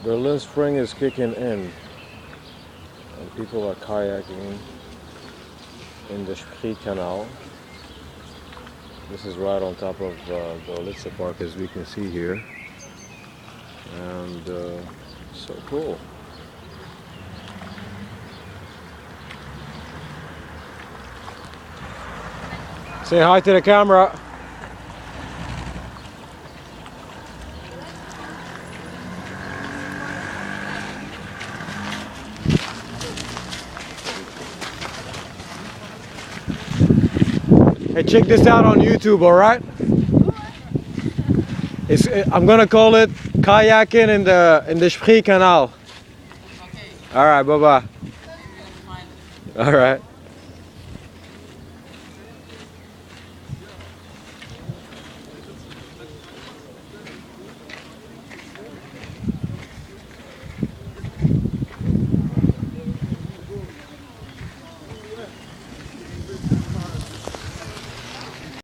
Berlin spring is kicking in, and people are kayaking in the canal. This is right on top of the gorlitza park, as we can see here, and so cool. Say hi to the camera. Hey, check this out on YouTube, all right? I'm gonna call it kayaking in the Spree canal. Okay. All right, bye bye. All right.